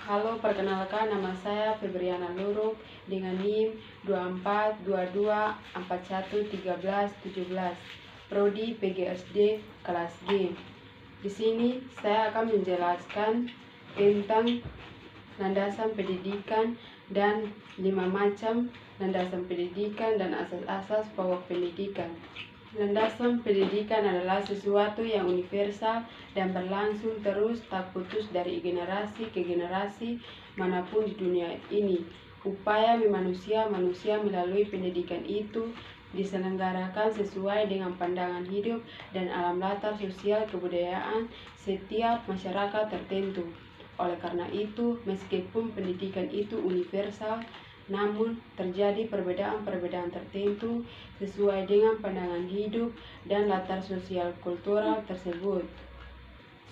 Halo, perkenalkan nama saya Febriana Nurul dengan NIM 2422411317, Prodi PGSD kelas G. Di sini saya akan menjelaskan tentang landasan pendidikan dan 5 macam landasan pendidikan dan asas-asas pokok pendidikan. Landasan pendidikan adalah sesuatu yang universal dan berlangsung terus tak putus dari generasi ke generasi manapun di dunia ini. Upaya manusia melalui pendidikan itu diselenggarakan sesuai dengan pandangan hidup dan alam latar sosial kebudayaan setiap masyarakat tertentu. Oleh karena itu, meskipun pendidikan itu universal, namun terjadi perbedaan-perbedaan tertentu sesuai dengan pandangan hidup dan latar sosial kultural tersebut.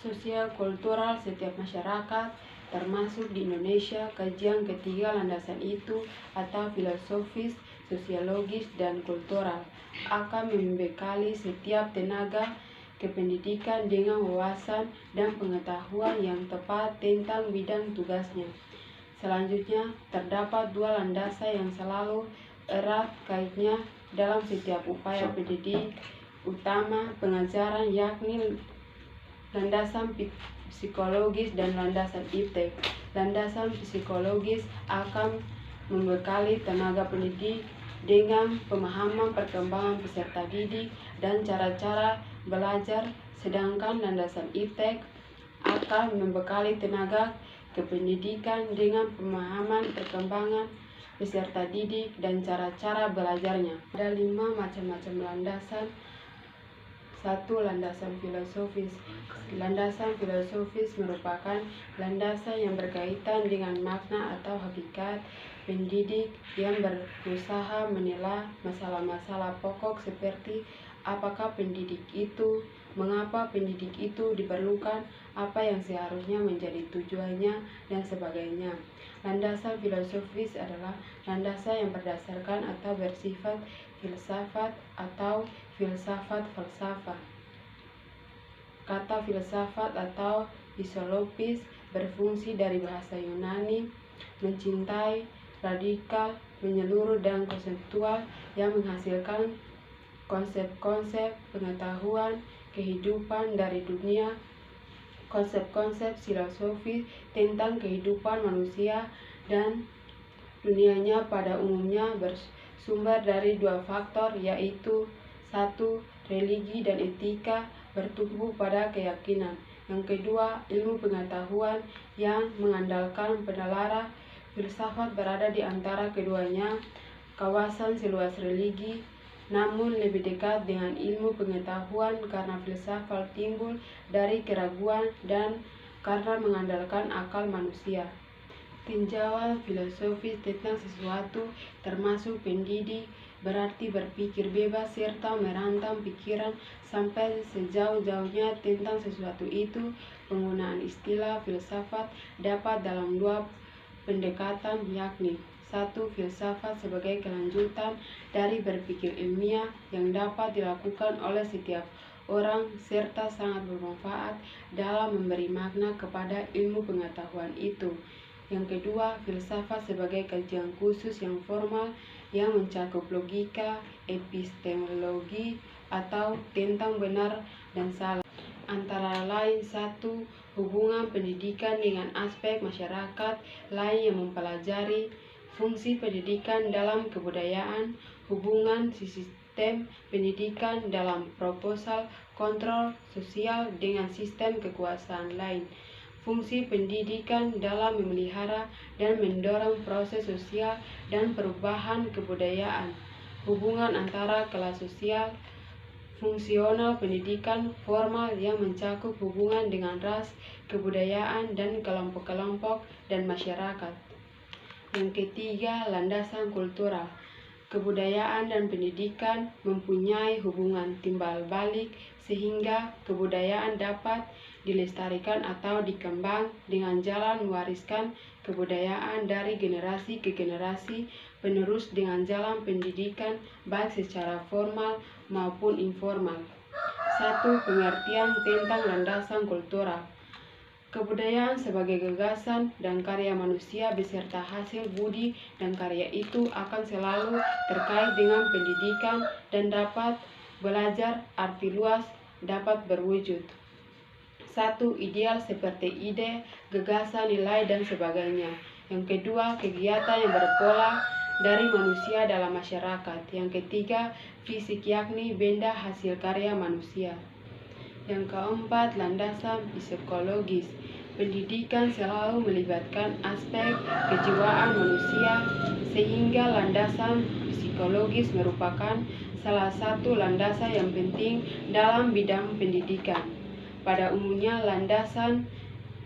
Sosial kultural setiap masyarakat, termasuk di Indonesia, kajian ketiga landasan itu atau filosofis, sosiologis, dan kultural akan membekali setiap tenaga kependidikan dengan wawasan dan pengetahuan yang tepat tentang bidang tugasnya. Selanjutnya, terdapat 2 landasan yang selalu erat kaitnya dalam setiap upaya pendidik utama pengajaran, yakni landasan psikologis dan landasan iptek. Landasan psikologis akan membekali tenaga pendidik dengan pemahaman perkembangan peserta didik dan cara-cara belajar, sedangkan landasan iptek akan membekali tenaga kependidikan dengan pemahaman perkembangan peserta didik dan cara-cara belajarnya. Ada 5 macam-macam landasan. 1. Landasan filosofis. Landasan filosofis merupakan landasan yang berkaitan dengan makna atau hakikat pendidik yang berusaha menilai masalah-masalah pokok seperti apakah pendidik itu, mengapa pendidik itu diperlukan, apa yang seharusnya menjadi tujuannya, dan sebagainya. Landasan filosofis adalah landasan yang berdasarkan atau bersifat filsafat atau filsafat falsafah. Kata filsafat atau psikologis berfungsi dari bahasa Yunani, mencintai, radikal, menyeluruh, dan konseptual yang menghasilkan konsep-konsep pengetahuan kehidupan dari dunia. Konsep-konsep filosofis tentang kehidupan manusia dan dunianya pada umumnya bersumber dari 2 faktor, yaitu 1. Religi dan etika bertumbuh pada keyakinan. Yang kedua, ilmu pengetahuan yang mengandalkan penalaran. Filsafat berada di antara keduanya, kawasan seluas religi, namun lebih dekat dengan ilmu pengetahuan karena filsafat timbul dari keraguan dan karena mengandalkan akal manusia. Tinjauan filosofis tentang sesuatu, termasuk pendidik, berarti berpikir bebas serta merancang pikiran sampai sejauh-jauhnya tentang sesuatu itu. Penggunaan istilah filsafat dapat dalam 2 pendekatan, yakni 1. Filsafat sebagai kelanjutan dari berpikir ilmiah yang dapat dilakukan oleh setiap orang serta sangat bermanfaat dalam memberi makna kepada ilmu pengetahuan itu. Yang kedua, filsafat sebagai kajian khusus yang formal yang mencakup logika, epistemologi, atau tentang benar dan salah. Antara lain 1. Hubungan pendidikan dengan aspek masyarakat lain yang mempelajari fungsi pendidikan dalam kebudayaan, hubungan sistem pendidikan dalam proposal kontrol sosial dengan sistem kekuasaan lain, fungsi pendidikan dalam memelihara dan mendorong proses sosial dan perubahan kebudayaan, hubungan antara kelas sosial, fungsional pendidikan formal yang mencakup hubungan dengan ras, kebudayaan, dan kelompok-kelompok dan masyarakat. Yang ketiga, landasan kultural. Kebudayaan dan pendidikan mempunyai hubungan timbal balik sehingga kebudayaan dapat dilestarikan atau dikembang dengan jalan mewariskan kebudayaan dari generasi ke generasi penerus dengan jalan pendidikan baik secara formal maupun informal. 1. Pengertian tentang landasan kultural. Kebudayaan sebagai gagasan dan karya manusia beserta hasil budi dan karya itu akan selalu terkait dengan pendidikan dan dapat belajar arti luas dapat berwujud. 1. Ideal seperti ide, gagasan, nilai, dan sebagainya. Yang kedua, kegiatan yang berpola dari manusia dalam masyarakat. Yang ketiga, fisik yakni benda hasil karya manusia. Yang keempat, landasan psikologis. Pendidikan selalu melibatkan aspek kejiwaan manusia, sehingga landasan psikologis merupakan salah satu landasan yang penting dalam bidang pendidikan. Pada umumnya, landasan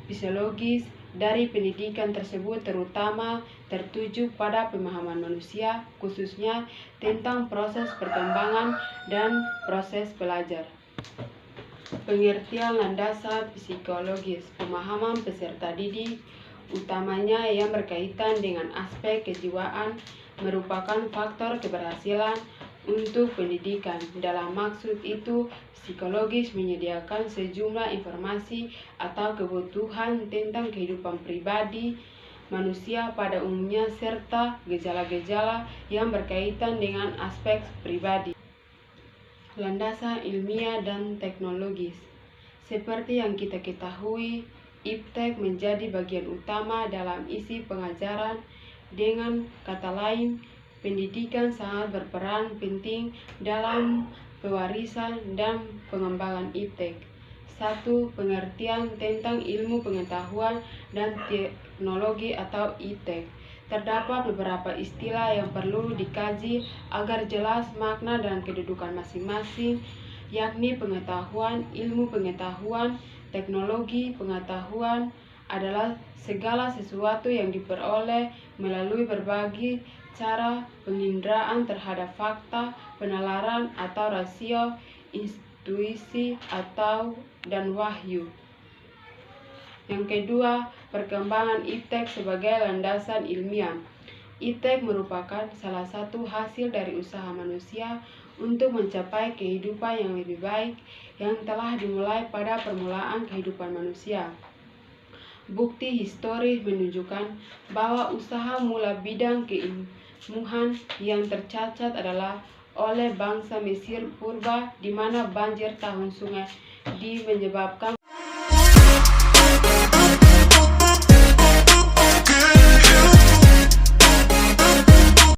psikologis dari pendidikan tersebut terutama tertuju pada pemahaman manusia, khususnya tentang proses perkembangan dan proses belajar. Pengertian landasan psikologis, pemahaman peserta didik, utamanya yang berkaitan dengan aspek kejiwaan, merupakan faktor keberhasilan untuk pendidikan. Dalam maksud itu, psikologis menyediakan sejumlah informasi atau kebutuhan tentang kehidupan pribadi manusia pada umumnya serta gejala-gejala yang berkaitan dengan aspek pribadi. Landasan ilmiah dan teknologis. Seperti yang kita ketahui, iptek menjadi bagian utama dalam isi pengajaran. Dengan kata lain, pendidikan sangat berperan penting dalam pewarisan dan pengembangan iptek. 1. Pengertian tentang ilmu pengetahuan dan teknologi atau iptek. Terdapat beberapa istilah yang perlu dikaji agar jelas makna dan kedudukan masing-masing, yakni pengetahuan, ilmu pengetahuan, teknologi pengetahuan adalah segala sesuatu yang diperoleh melalui berbagai cara penginderaan terhadap fakta, penalaran atau rasio, intuisi dan wahyu. Yang kedua, perkembangan iptek sebagai landasan ilmiah. Iptek merupakan salah satu hasil dari usaha manusia untuk mencapai kehidupan yang lebih baik yang telah dimulai pada permulaan kehidupan manusia. Bukti historis menunjukkan bahwa usaha mula bidang keilmuan yang tercatat adalah oleh bangsa Mesir purba, di mana banjir tahun sungai menyebabkan